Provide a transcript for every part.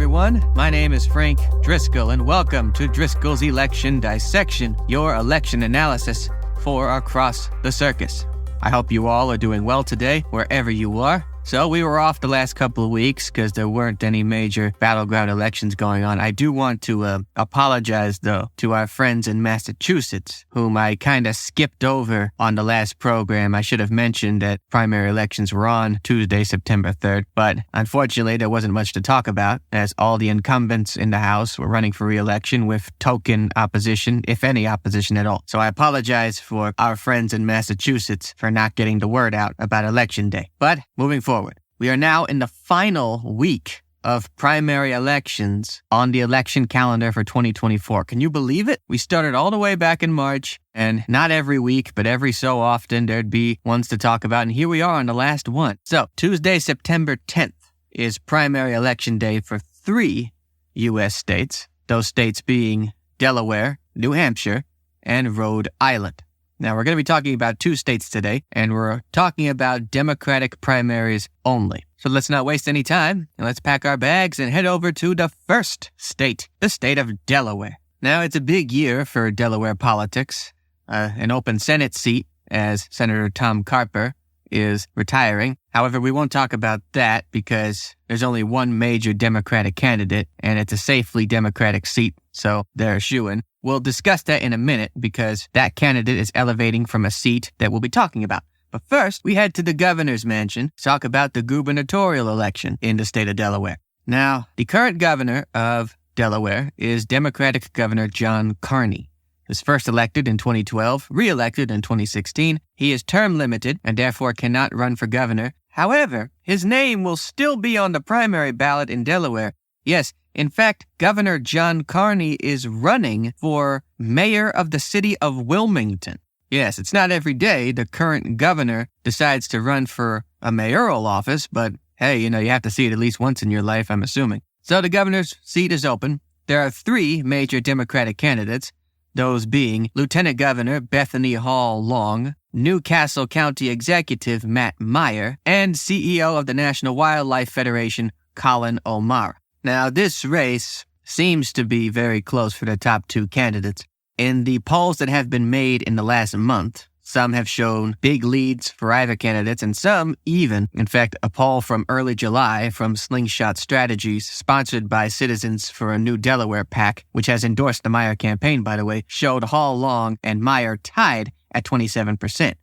everyone. My name is Frank Driscoll, and welcome to Driscoll's Election Dissection, your election analysis for Across the Circus. I hope you all are doing well today, wherever you are. So we were off the last couple of weeks because there weren't any major battleground elections going on. I do want to apologize, though, to our friends in Massachusetts, whom I kind of skipped over on the last program. I should have mentioned that primary elections were on Tuesday, September 3rd, but unfortunately there wasn't much to talk about, as all the incumbents in the House were running for re-election with token opposition, if any opposition at all. So I apologize for our friends in Massachusetts for not getting the word out about Election Day. But moving forward, we are now in the final week of primary elections on the election calendar for 2024. Can you believe it? We started all the way back in March, and not every week, but every so often there'd be ones to talk about, and here we are on the last one. So, Tuesday, September 10th is primary election day for 3 U.S. states, those states being Delaware, New Hampshire, and Rhode Island. Now, we're going to be talking about 2 states today, and we're talking about Democratic primaries only. So let's not waste any time, and let's pack our bags and head over to the first state, the state of Delaware. Now, it's a big year for Delaware politics. An open Senate seat, as Senator Tom Carper is retiring. However, we won't talk about that because there's only one major Democratic candidate, and it's a safely Democratic seat, so they're shoo-in. We'll discuss that in a minute because that candidate is elevating from a seat that we'll be talking about. But first, we head to the governor's mansion to talk about the gubernatorial election in the state of Delaware. Now, the current governor of Delaware is Democratic Governor John Carney. He was first elected in 2012, re-elected in 2016. He is term limited and therefore cannot run for governor. However, his name will still be on the primary ballot in Delaware. Yes, in fact, Governor John Carney is running for mayor of the city of Wilmington. Yes, it's not every day the current governor decides to run for a mayoral office, but hey, you have to see it at least once in your life, I'm assuming. So the governor's seat is open. There are 3 major Democratic candidates, those being Lieutenant Governor Bethany Hall Long, Newcastle County Executive Matt Meyer, and CEO of the National Wildlife Federation, Colin O'Mara. Now, this race seems to be very close for the top 2 candidates. In the polls that have been made in the last month, some have shown big leads for either candidates, and some even, in fact, a poll from early July from Slingshot Strategies, sponsored by Citizens for a New Delaware PAC, which has endorsed the Meyer campaign, by the way, showed Hall Long and Meyer tied at 27%.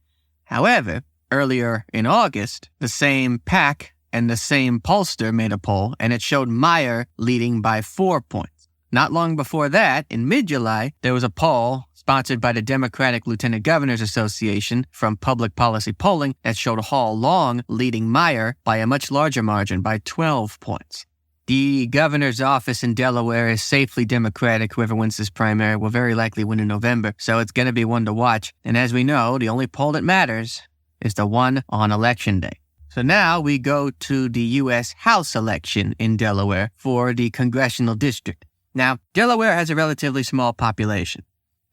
However, earlier in August, the same PAC and the same pollster made a poll, and it showed Meyer leading by 4 points. Not long before that, in mid-July, there was a poll sponsored by the Democratic Lieutenant Governors Association from Public Policy Polling that showed Hall Long leading Meyer by a much larger margin, by 12 points. The governor's office in Delaware is safely Democratic. Whoever wins this primary will very likely win in November, so it's going to be one to watch. And as we know, the only poll that matters is the one on Election Day. So now we go to the U.S. House election in Delaware for the congressional district. Now, Delaware has a relatively small population.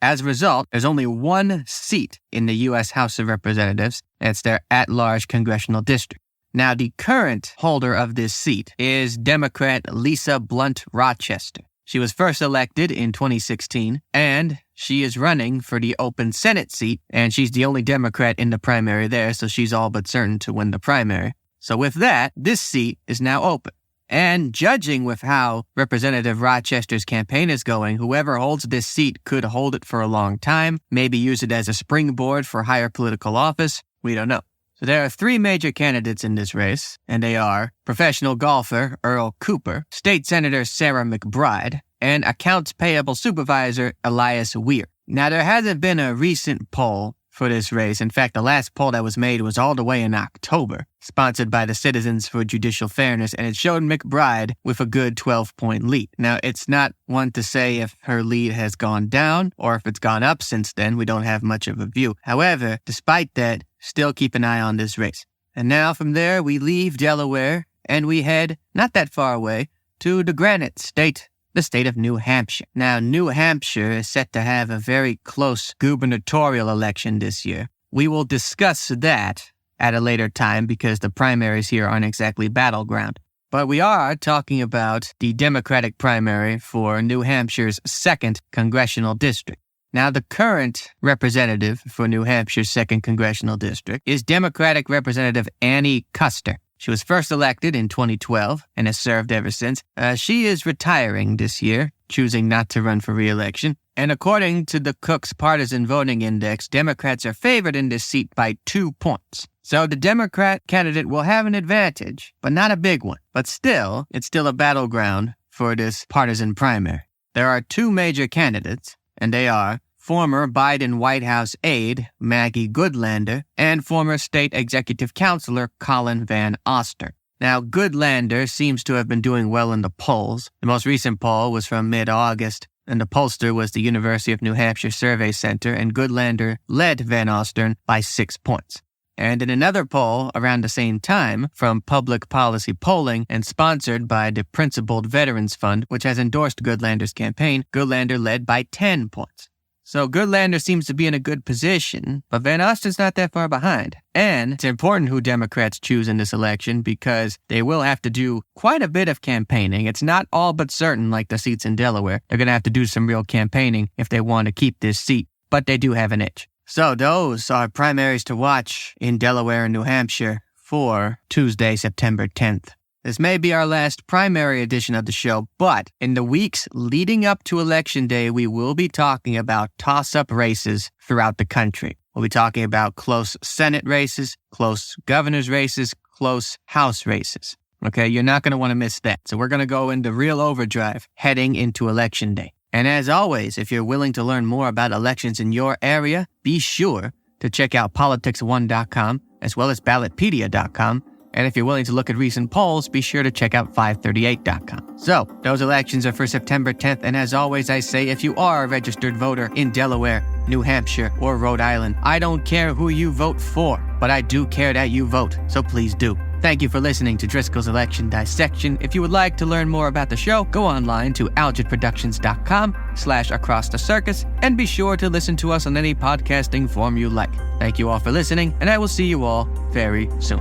As a result, there's only one seat in the U.S. House of Representatives. That's their at-large congressional district. Now, the current holder of this seat is Democrat Lisa Blunt Rochester. She was first elected in 2016, and she is running for the open Senate seat, and she's the only Democrat in the primary there, so she's all but certain to win the primary. So with that, this seat is now open. And judging with how Representative Rochester's campaign is going, whoever holds this seat could hold it for a long time, maybe use it as a springboard for higher political office. We don't know. So there are 3 major candidates in this race, and they are professional golfer Earl Cooper, State Senator Sarah McBride, and Accounts Payable Supervisor Elias Weir. Now, there hasn't been a recent poll for this race. In fact, the last poll that was made was all the way in October, sponsored by the Citizens for Judicial Fairness, and it showed McBride with a good 12-point lead. Now, it's not one to say if her lead has gone down or if it's gone up since then. We don't have much of a view. However, despite that, still keep an eye on this race. And now from there, we leave Delaware and we head not that far away to the Granite State, the state of New Hampshire. Now, New Hampshire is set to have a very close gubernatorial election this year. We will discuss that at a later time because the primaries here aren't exactly battleground. But we are talking about the Democratic primary for New Hampshire's 2nd congressional district. Now, the current representative for New Hampshire's 2nd congressional district is Democratic Representative Annie Custer. She was first elected in 2012 and has served ever since. She is retiring this year, choosing not to run for re-election. And according to the Cook's Partisan Voting Index, Democrats are favored in this seat by 2 points. So the Democrat candidate will have an advantage, but not a big one. But still, it's still a battleground for this partisan primary. There are 2 major candidates, and they are former Biden White House aide Maggie Goodlander and former state executive counselor Colin Van Oster. Now, Goodlander seems to have been doing well in the polls. The most recent poll was from mid-August, and the pollster was the University of New Hampshire Survey Center, and Goodlander led Van Oster by 6 points. And in another poll around the same time from Public Policy Polling and sponsored by the Principled Veterans Fund, which has endorsed Goodlander's campaign, Goodlander led by 10 points. So Goodlander seems to be in a good position, but Van Oster's not that far behind. And it's important who Democrats choose in this election because they will have to do quite a bit of campaigning. It's not all but certain like the seats in Delaware. They're going to have to do some real campaigning if they want to keep this seat, but they do have an itch. So those are primaries to watch in Delaware and New Hampshire for Tuesday, September 10th. This may be our last primary edition of the show, but in the weeks leading up to Election Day, we will be talking about toss-up races throughout the country. We'll be talking about close Senate races, close governor's races, close House races. Okay, you're not going to want to miss that. So we're going to go into real overdrive heading into Election Day. And as always, if you're willing to learn more about elections in your area, be sure to check out politics1.com as well as ballotpedia.com. And if you're willing to look at recent polls, be sure to check out 538.com. So, those elections are for September 10th, and as always, I say if you are a registered voter in Delaware, New Hampshire, or Rhode Island, I don't care who you vote for, but I do care that you vote, so please do. Thank you for listening to Driscoll's Election Dissection. If you would like to learn more about the show, go online to algidproductions.com/acrossthecircus, and be sure to listen to us on any podcasting form you like. Thank you all for listening, and I will see you all very soon.